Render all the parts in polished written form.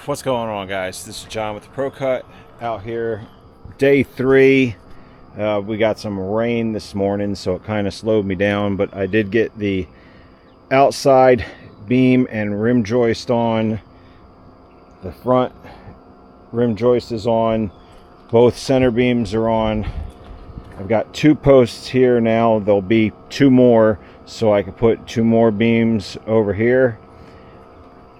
What's going on, guys? This is John with the ProCut out here. Day 3. We got some rain this morning, so it kind of slowed me down, but I did get the outside beam and rim joist on. The front rim joist is on. Both center beams are on. I've got 2 posts here now. There'll be 2 more, so I can put 2 more beams over here.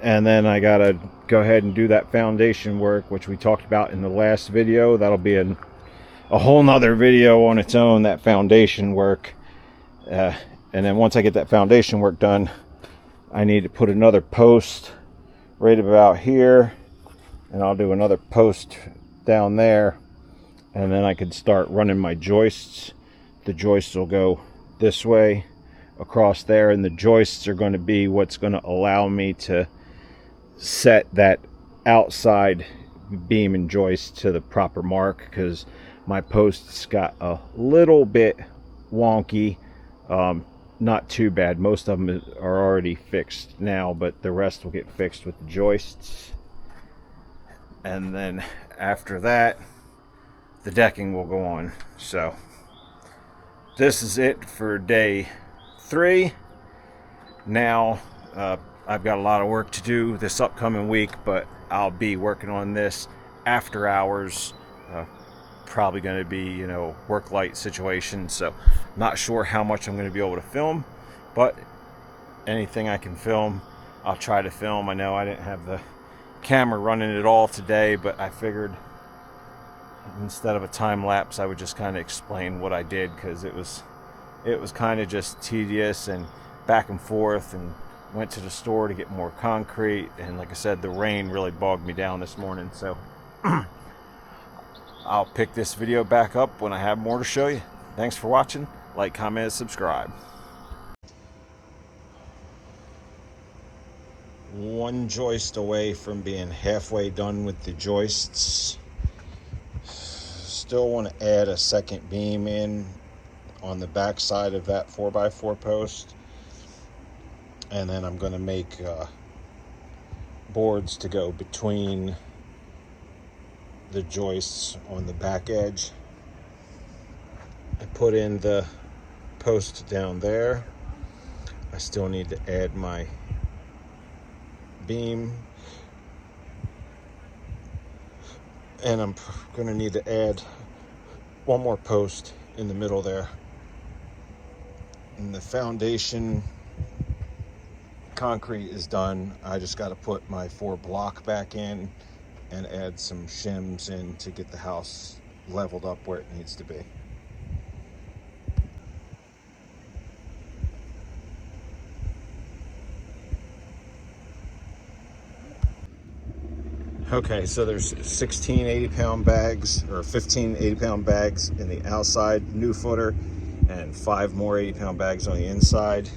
And then I gotta go ahead and do that foundation work, which we talked about in the last video. That'll be a whole nother video on its own, that foundation work. And then once I get that foundation work done, I need to put another post right about here, and I'll do another post down there, and then I could start running my joists. The joists will go this way across there, and the joists are going to be what's going to allow me to set that outside beam and joist to the proper mark, because my posts got a little bit wonky. Not too bad. Most of them are already fixed now, but the rest will get fixed with the joists. And then after that, the decking will go on. So this is it for day 3. Now I've got a lot of work to do this upcoming week, but I'll be working on this after hours. Probably going to be, work light situation, so not sure how much I'm going to be able to film, but anything I can film, I'll try to film. I know I didn't have the camera running at all today, but I figured instead of a time lapse, I would just kind of explain what I did, because it was kind of just tedious and back and forth, and went to the store to get more concrete, and like I said, the rain really bogged me down this morning, so I'll pick this video back up when I have more to show you. Thanks for watching. Like, comment, subscribe. One joist away from being halfway done with the joists. Still want to add a second beam in on the back side of that 4x4 post. And then I'm going to make boards to go between the joists on the back edge. I put in the post down there. I still need to add my beam. And I'm going to need to add one more post in the middle there. And the foundation concrete is done. I just got to put my 4 block back in and add some shims in to get the house leveled up where it needs to be. Okay, so there's 16 80-pound bags, or 15 80-pound bags in the outside new footer, and 5 more 80-pound bags on the inside.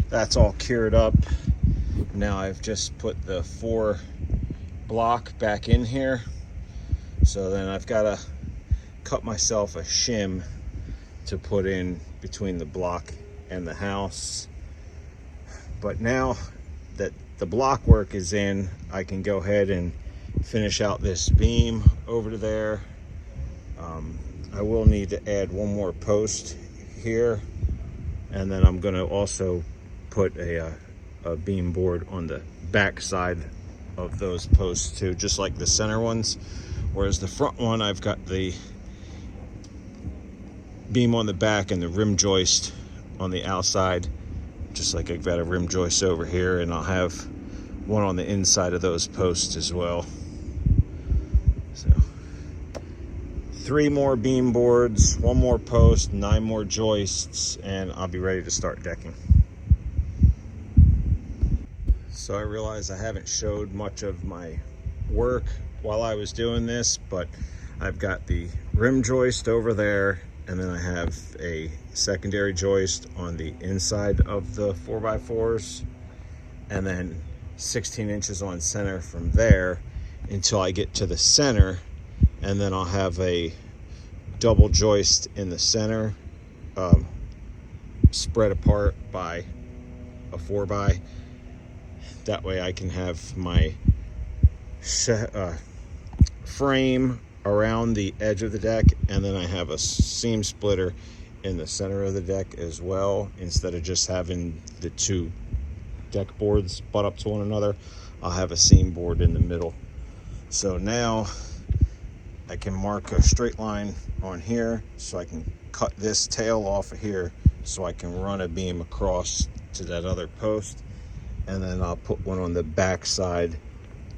That's all cured up. Now I've just put the 4 block back in here. So then I've got to cut myself a shim to put in between the block and the house. But now that the block work is in, I can go ahead and finish out this beam over to there. I will need to add one more post here, and then I'm going to also put a beam board on the back side of those posts too, just like the center ones. Whereas the front one, I've got the beam on the back and the rim joist on the outside, just like I've got a rim joist over here, and I'll have one on the inside of those posts as well. So 3 more beam boards, 1 more post, 9 more joists, and I'll be ready to start decking. So I realize I haven't showed much of my work while I was doing this, but I've got the rim joist over there, and then I have a secondary joist on the inside of the 4x4s, and then 16 inches on center from there until I get to the center, and then I'll have a double joist in the center, spread apart by a 4x. That way I can have my frame around the edge of the deck, and then I have a seam splitter in the center of the deck as well. Instead of just having the two deck boards butt up to one another, I'll have a seam board in the middle. So now I can mark a straight line on here, so I can cut this tail off of here so I can run a beam across to that other post, and then I'll put one on the back side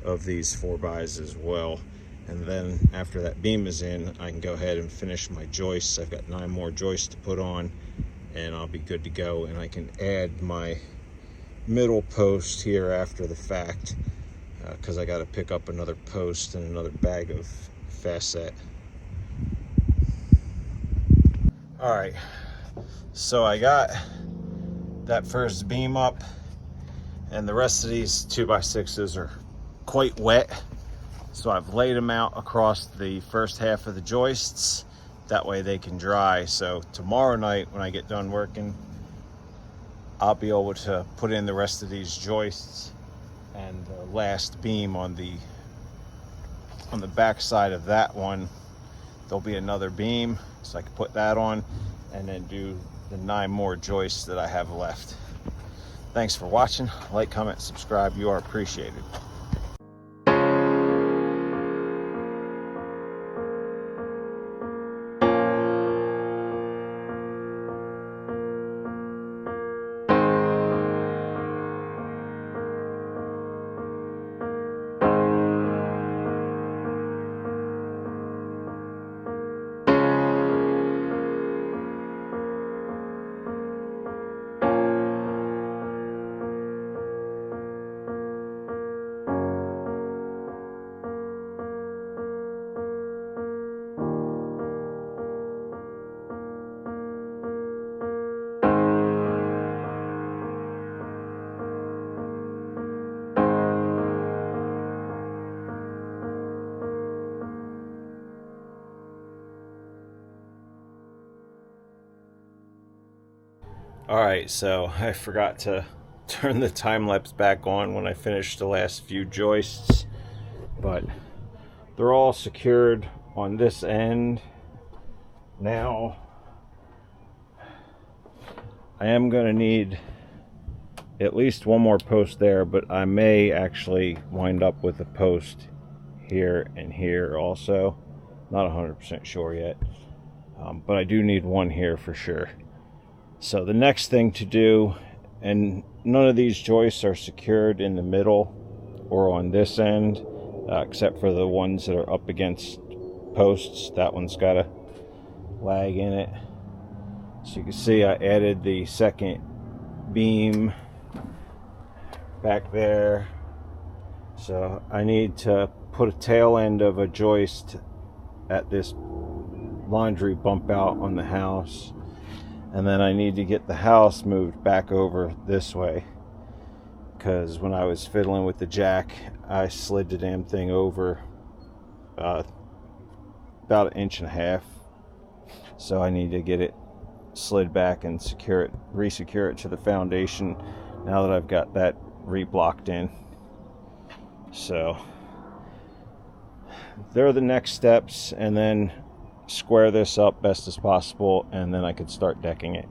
of these 4x as well. And then after that beam is in, I can go ahead and finish my joists. I've got 9 more joists to put on, and I'll be good to go. And I can add my middle post here after the fact, because I got to pick up another post and another bag of facet. All right, so I got that first beam up, and the rest of these 2x6s are quite wet. So I've laid them out across the first half of the joists. That way they can dry. So tomorrow night when I get done working, I'll be able to put in the rest of these joists, and the last beam on the back side of that one, there'll be another beam, so I can put that on and then do the 9 more joists that I have left. Thanks for watching. Like, comment, subscribe. You are appreciated. All right, so I forgot to turn the time lapse back on when I finished the last few joists, but they're all secured on this end. Now I am going to need at least one more post there, but I may actually wind up with a post here and here also. Not 100% sure yet, but I do need one here for sure. So the next thing to do, and none of these joists are secured in the middle or on this end, except for the ones that are up against posts. That one's got a lag in it. So you can see I added the second beam back there. So I need to put a tail end of a joist at this laundry bump out on the house. And then I need to get the house moved back over this way, because when I was fiddling with the jack, I slid the damn thing over about 1.5 inches. So I need to get it slid back and secure it, re-secure it to the foundation now that I've got that re-blocked in. So there are the next steps, and then square this up best as possible, and then I could start decking it.